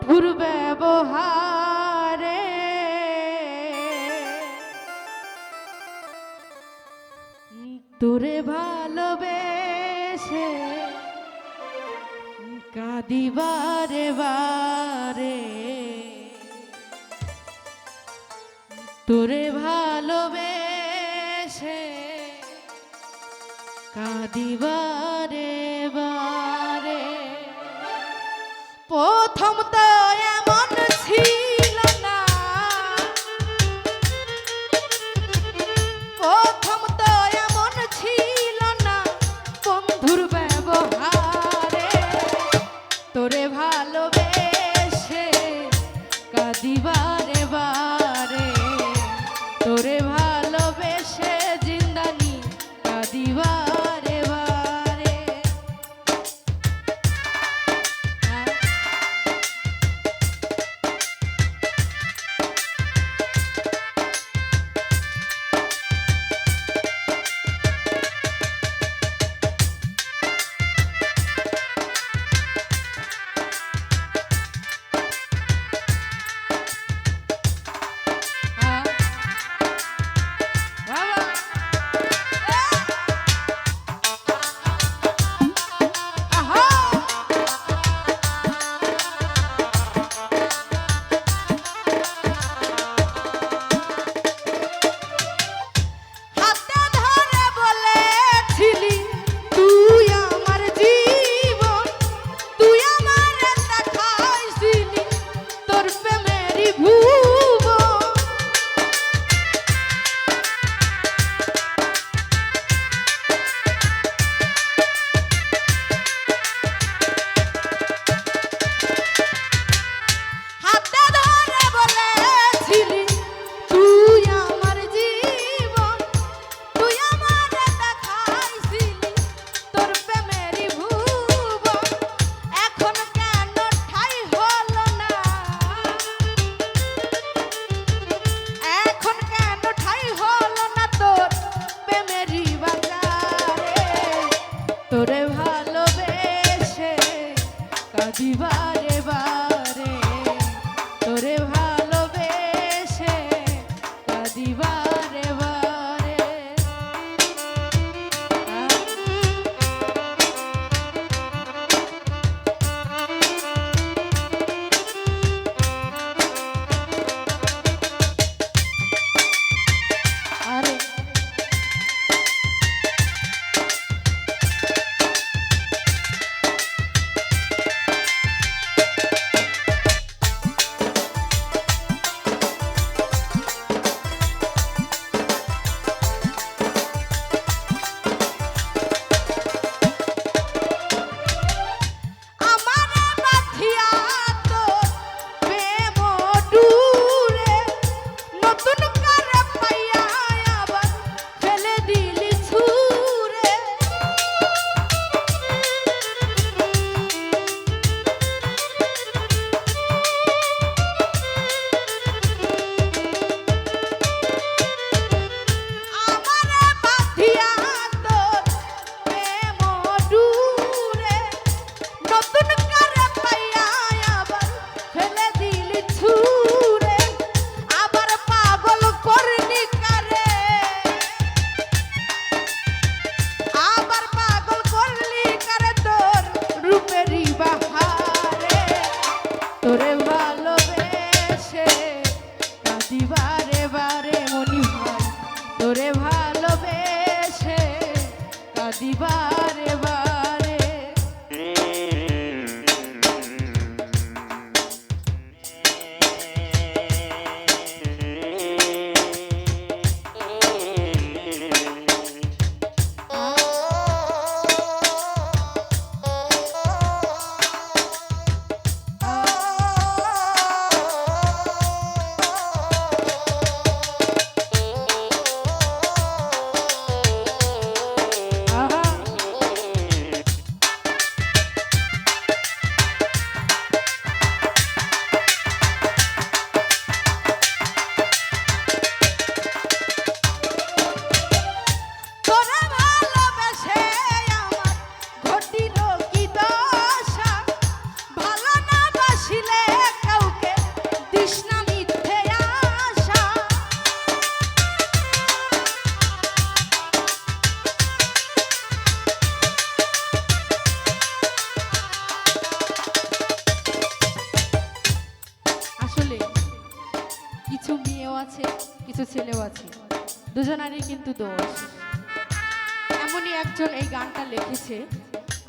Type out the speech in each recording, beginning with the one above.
বন্ধুর ব্যবহারে তোরে ভালোবেসে কাঁদি বারে বারে, তোরে ভালোবেসে কাঁদি বারে বারে। প্রথম তো এমন ছিল না, প্রথম তো এমন ছিল না বন্ধুর ব্যবহারে, তোরে ভালোবেসে কাঁদি বারে বারে, তোরে ভালোবেসে জিন্দানি কাঁদি বারে বারে। তোরে ভালোবেসে কাঁদি বারে বারে, তোরে ভালোবেসে কাঁদি বারে বারে। আরে তোরে ভালোবেসে কাঁদি বারে বারে মনি ভাই, তোরে ভালোবেসে কাঁদি বারে বারে। কিছু মেয়েও আছে, কিছু ছেলেও আছে, দুজনারই কিন্তু দোষ। এমনই একজন এই গানটা লিখেছে,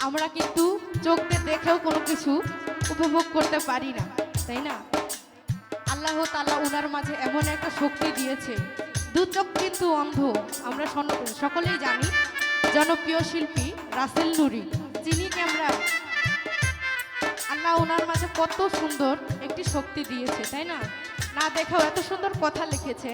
আমরা কিন্তু চোখ দিয়ে দেখেও কোনো কিছু উপভোগ করতে পারি না, তাই না? আল্লাহ তাআলা উনার মাঝে এমন একটা শক্তি দিয়েছে, দু চোখ কিন্তু অন্ধ। আমরা সকলেই জানি জনপ্রিয় শিল্পী রাসেল নুরি, যিনি আমরা আল্লাহ ওনার মাঝে কত সুন্দর একটি শক্তি দিয়েছে, তাই না? না দেখেও এত সুন্দর কথা লিখেছে।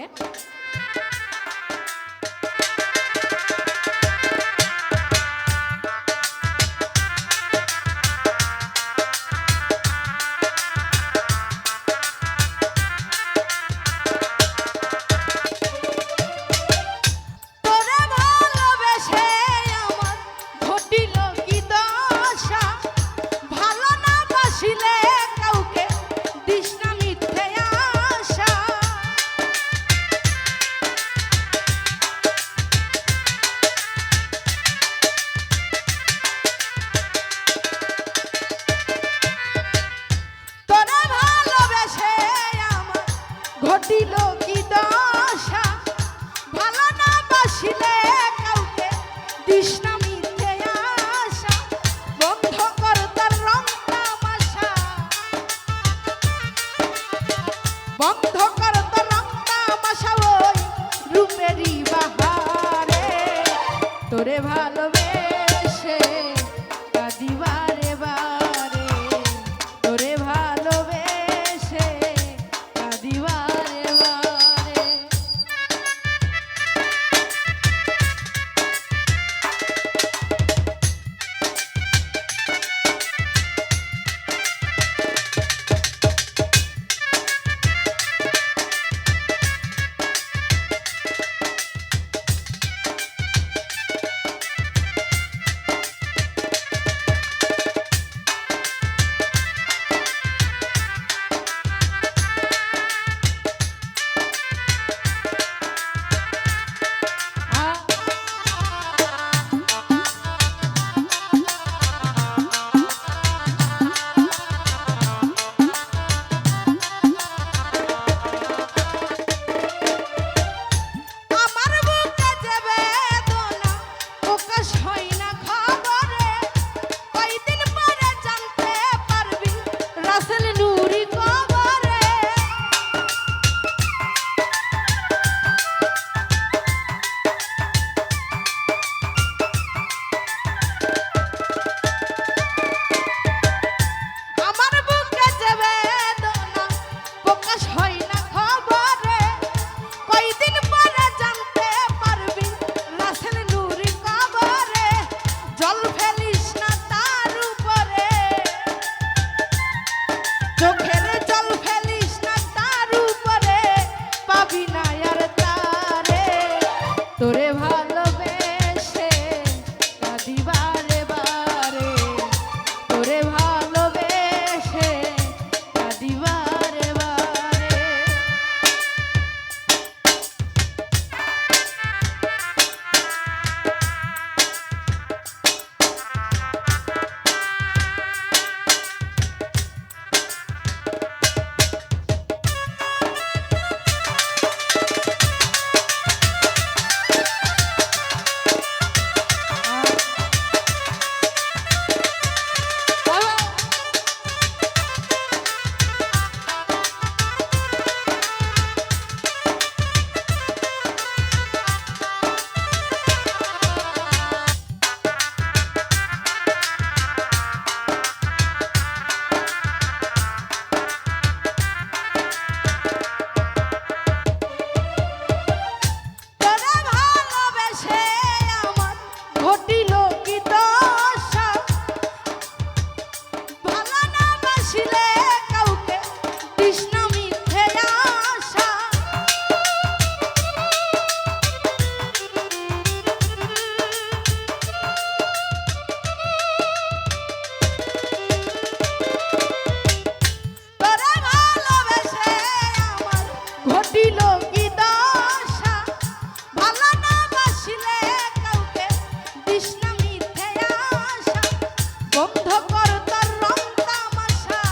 ঘটিল কি দশা, ভালো না বাসিলে কাউকে দিস না মিথ্যে আশা, বন্ধ কর তার রং তামাশা, বন্ধ কর তার রং তামাশা, ওই রূপেরই বাহারে তোরে ভালোবেসে কাঁদিবারে বারে, তোরে ভালোবেসে কাঁদিবারে বারে। তোরে ভালোবেসে কাঁদিবারে বারে, তোরে ভালোবেসে কাঁদিবারে বারে। ঘটিল কি দশা, ভালো না বাসিলে কাউকে দিস না মিথ্যে আশা, বন্ধ কর তার রং তামাশা,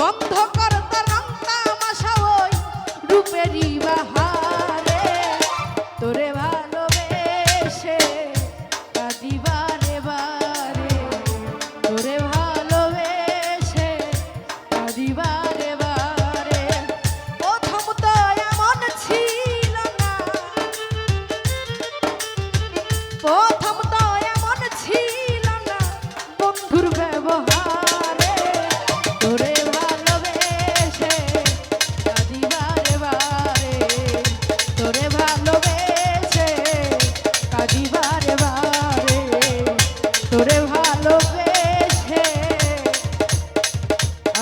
বন্ধ কর তার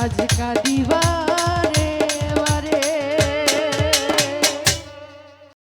আজ কাঁদিবা